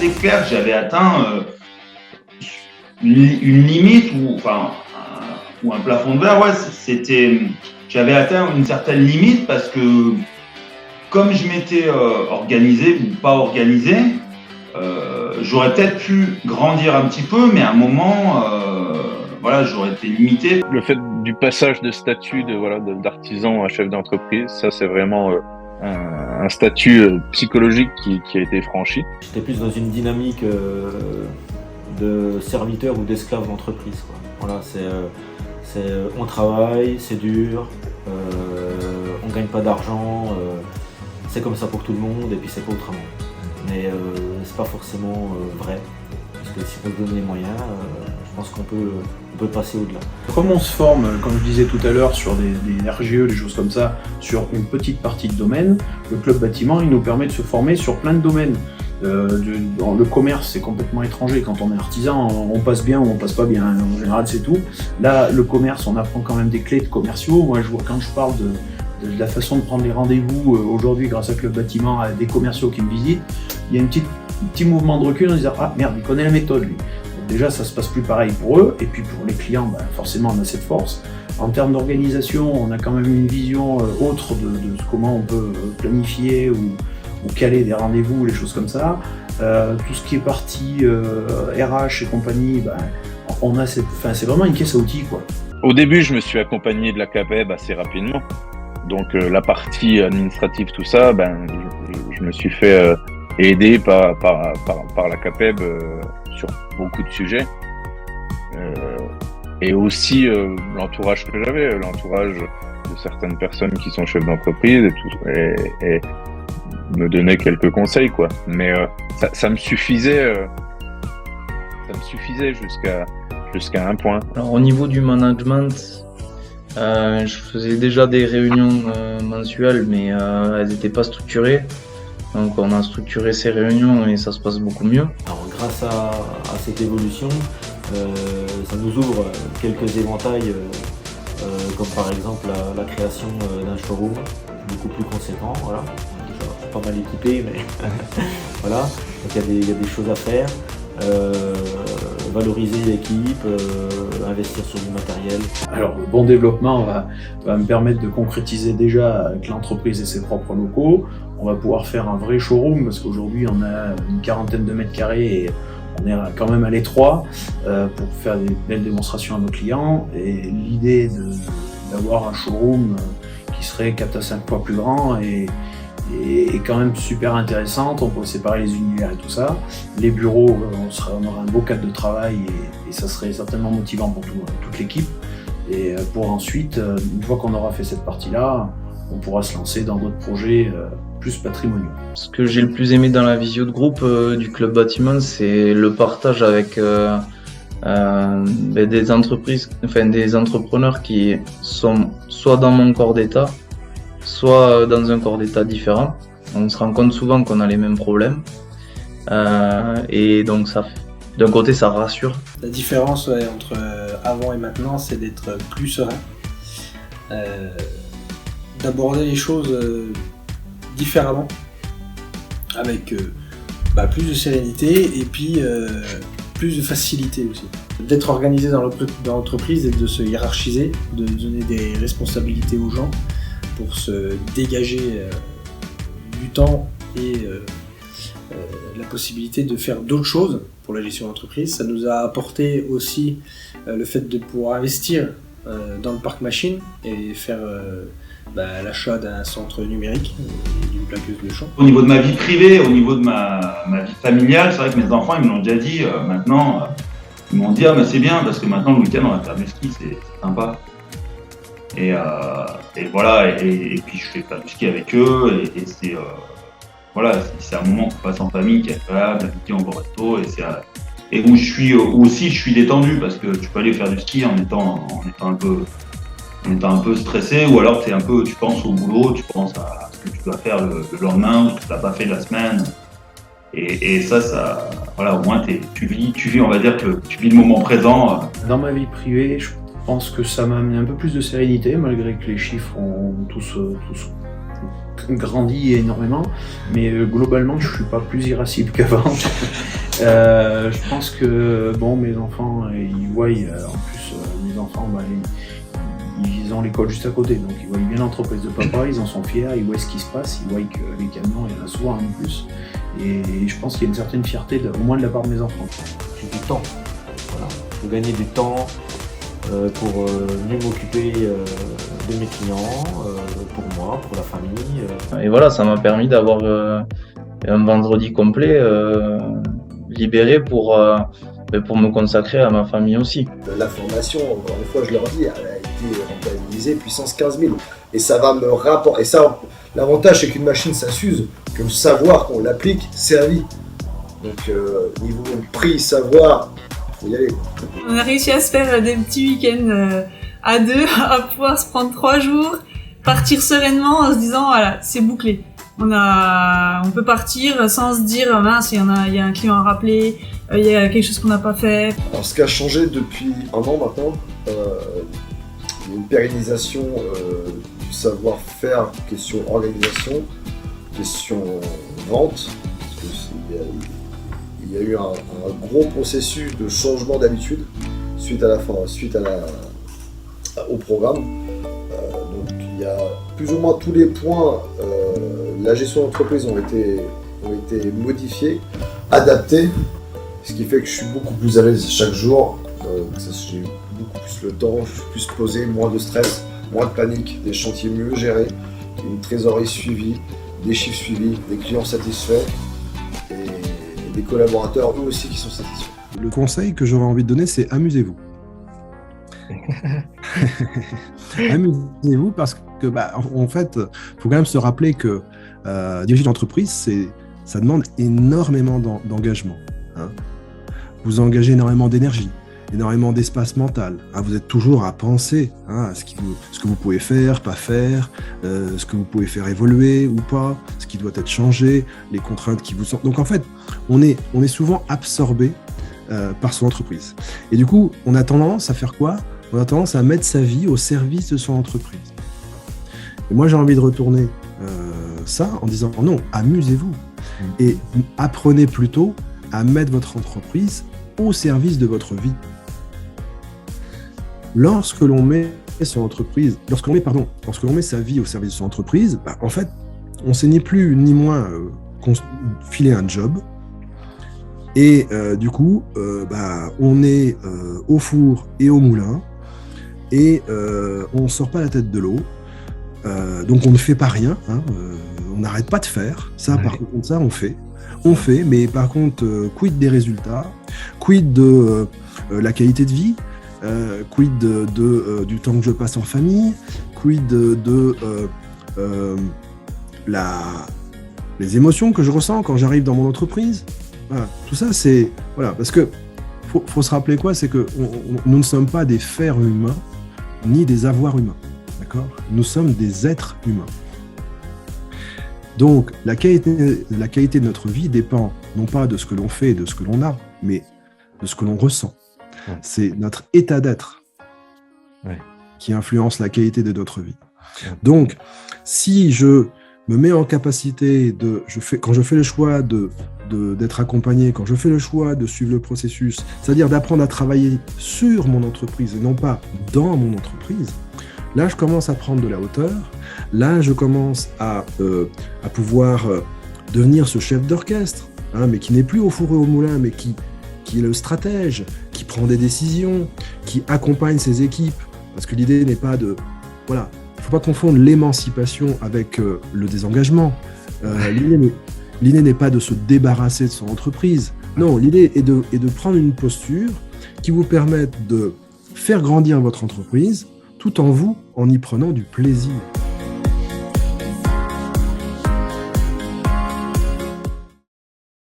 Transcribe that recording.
assez clair que j'avais atteint une limite ou un plafond de verre. Ouais, j'avais atteint une certaine limite parce que comme je m'étais organisé ou pas organisé, j'aurais peut-être pu grandir un petit peu, mais à un moment, j'aurais été limité. Le fait du passage de statut d'artisan à chef d'entreprise, ça c'est vraiment un statut psychologique qui a été franchi. J'étais plus dans une dynamique de serviteur ou d'esclave d'entreprise, quoi. Voilà, on travaille, c'est dur, on gagne pas d'argent, c'est comme ça pour tout le monde et puis c'est pas autrement. Mais c'est pas forcément vrai, parce que si on se donne les moyens, je pense qu'on peut passer au-delà. Comme on se forme, comme je disais tout à l'heure, sur des RGE, des choses comme ça, sur une petite partie de domaine, le club bâtiment, il nous permet de se former sur plein de domaines. Dans le commerce, c'est complètement étranger. Quand on est artisan, on passe bien ou on passe pas bien. En général, c'est tout. Là, le commerce, on apprend quand même des clés de commerciaux. Moi, quand je parle de la façon de prendre les rendez-vous aujourd'hui grâce à Club Bâtiment, à des commerciaux qui me visitent, il y a un petit mouvement de recul en disant « Ah merde, il connaît la méthode, lui ». Déjà, ça se passe plus pareil pour eux, et puis pour les clients, forcément, on a cette force. En termes d'organisation, on a quand même une vision autre de comment on peut planifier ou caler des rendez-vous, les choses comme ça. Tout ce qui est partie RH et compagnie, on a c'est vraiment une caisse à outils, quoi. Au début, je me suis accompagné de la CAPEB assez rapidement. Donc la partie administrative, tout ça, je me suis fait aider par la CAPEB sur beaucoup de sujets. Et aussi l'entourage que j'avais, l'entourage de certaines personnes qui sont chefs d'entreprise et me donnaient quelques conseils, quoi. Mais ça me suffisait jusqu'à un point. Alors au niveau du management, je faisais déjà des réunions mensuelles, mais elles n'étaient pas structurées. Donc on a structuré ces réunions et ça se passe beaucoup mieux. Alors grâce à cette évolution, ça nous ouvre quelques éventails, comme par exemple la création d'un showroom beaucoup plus conséquent. Voilà. Déjà pas mal équipé, mais voilà. Donc il y a des choses à faire. Valoriser l'équipe, investir sur du matériel. Alors le bon développement va me permettre de concrétiser déjà avec l'entreprise et ses propres locaux. On va pouvoir faire un vrai showroom parce qu'aujourd'hui on a une quarantaine de mètres carrés et on est quand même à l'étroit pour faire des belles démonstrations à nos clients. Et l'idée d'avoir un showroom qui serait 4 à 5 fois plus grand et quand même super intéressante, on peut séparer les univers et tout ça. Les bureaux, on aura un beau cadre de travail et ça serait certainement motivant pour toute l'équipe. Et pour ensuite, une fois qu'on aura fait cette partie-là, on pourra se lancer dans d'autres projets plus patrimoniaux. Ce que j'ai le plus aimé dans la visio de groupe du Club Bâtiment, c'est le partage avec des entreprises, des entrepreneurs qui sont soit dans mon corps d'état, soit dans un corps d'état différent. On se rend compte souvent qu'on a les mêmes problèmes. Et donc d'un côté, ça rassure. La différence entre avant et maintenant, c'est d'être plus serein. D'aborder les choses différemment, avec plus de sérénité et puis plus de facilité aussi. D'être organisé dans l'entreprise et de se hiérarchiser, de donner des responsabilités aux gens pour se dégager du temps et la possibilité de faire d'autres choses pour la gestion d'entreprise. Ça nous a apporté aussi le fait de pouvoir investir dans le parc machine et faire l'achat d'un centre numérique et d'une plaqueuse de champ. Au niveau de ma vie privée, au niveau de ma vie familiale, c'est vrai que mes enfants ils me l'ont déjà dit maintenant. Ils m'ont dit c'est bien parce que maintenant le week-end on va faire du ski, c'est sympa. Et voilà, et puis je fais pas de ski avec eux et c'est c'est un moment qu'on passe en famille qui est agréable, à midi on va au resto et où je suis détendu parce que tu peux aller faire du ski en étant un peu stressé ou alors tu penses au boulot, tu penses à ce que tu dois faire le lendemain ou ce que tu n'as pas fait la semaine. Et ça, au moins tu vis, on va dire que tu vis le moment présent. Dans ma vie privée, je pense que ça m'a amené un peu plus de sérénité, malgré que les chiffres ont tous grandi énormément, mais globalement, je suis pas plus irascible qu'avant. Je pense que bon, mes enfants, ils voient, en plus, mes enfants, ils ont l'école juste à côté, donc ils voient bien l'entreprise de papa, ils en sont fiers, ils voient ce qui se passe, ils voient que les camions, il y en a souvent en plus. Et je pense qu'il y a une certaine fierté, au moins de la part de mes enfants. J'ai du temps. Voilà. Il faut gagner du temps pour mieux m'occuper de mes clients, pour moi, pour la famille. Et voilà, ça m'a permis d'avoir un vendredi complet libéré pour me consacrer à ma famille aussi. La formation, encore une fois, je leur dis, elle a été rentabilisée puissance 15 000. Et ça va me rapporter. Et ça, l'avantage, c'est qu'une machine, ça s'use. Que le savoir qu'on l'applique, c'est à vie. Donc, niveau prix, savoir, il faut y aller. On a réussi à se faire des petits week-ends à deux, à pouvoir se prendre 3 jours, partir sereinement en se disant, voilà, c'est bouclé. On peut partir sans se dire, mince, il y a un client à rappeler, il y a quelque chose qu'on n'a pas fait. Alors, ce qui a changé depuis un an maintenant, il y a une pérennisation du savoir-faire, question organisation, question vente. Parce qu'il y a eu un gros processus de changement d'habitude suite au programme. Donc il y a plus ou moins tous les points, la gestion d'entreprise ont été modifiés, adaptés, ce qui fait que je suis beaucoup plus à l'aise chaque jour. J'ai beaucoup plus le temps, je suis plus posé, moins de stress, moins de panique, des chantiers mieux gérés, une trésorerie suivie, des chiffres suivis, des clients satisfaits et des collaborateurs eux aussi qui sont satisfaits. Le conseil que j'aurais envie de donner, c'est amusez-vous. Amusez-vous parce que, en fait, il faut quand même se rappeler que diriger une entreprise, ça demande énormément d'engagement. Hein. Vous engagez énormément d'énergie, énormément d'espace mental. Hein. Vous êtes toujours à penser à ce que vous pouvez faire, pas faire, ce que vous pouvez faire évoluer ou pas, ce qui doit être changé, les contraintes qui vous sont... Donc en fait, on est souvent absorbé par son entreprise. Et du coup, on a tendance à faire quoi ? On a tendance à mettre sa vie au service de son entreprise. Et moi, j'ai envie de retourner ça en disant non, amusez-vous. Et apprenez plutôt à mettre votre entreprise au service de votre vie. Lorsque l'on met sa vie au service de son entreprise, en fait, on sait ni plus ni moins filer un job. Et du coup, on est au four et au moulin et on ne sort pas la tête de l'eau. Donc on ne fait pas rien, on n'arrête pas de faire. Ça, par contre, ça, on fait. On fait, mais par contre, quid des résultats, quid de la qualité de vie, quid du temps que je passe en famille, quid les émotions que je ressens quand j'arrive dans mon entreprise. Voilà. Tout ça, c'est... Voilà, parce que faut se rappeler quoi, c'est que nous ne sommes pas des fers humains, ni des avoirs humains. D'accord ? Nous sommes des êtres humains. Donc, la qualité de notre vie dépend non pas de ce que l'on fait et de ce que l'on a, mais de ce que l'on ressent. Ouais. C'est notre état d'être qui influence la qualité de notre vie. Ouais. Donc, si je me mets en capacité quand je fais le choix d'être accompagné, quand je fais le choix de suivre le processus, c'est-à-dire d'apprendre à travailler sur mon entreprise et non pas dans mon entreprise, là, je commence à prendre de la hauteur. Là, je commence à pouvoir devenir ce chef d'orchestre, mais qui n'est plus au four et au moulin, mais qui est le stratège, qui prend des décisions, qui accompagne ses équipes. Parce que l'idée n'est pas de... Voilà, il ne faut pas confondre l'émancipation avec le désengagement. L'idée n'est pas de se débarrasser de son entreprise. Non, l'idée est de prendre une posture qui vous permette de faire grandir votre entreprise tout en y prenant du plaisir.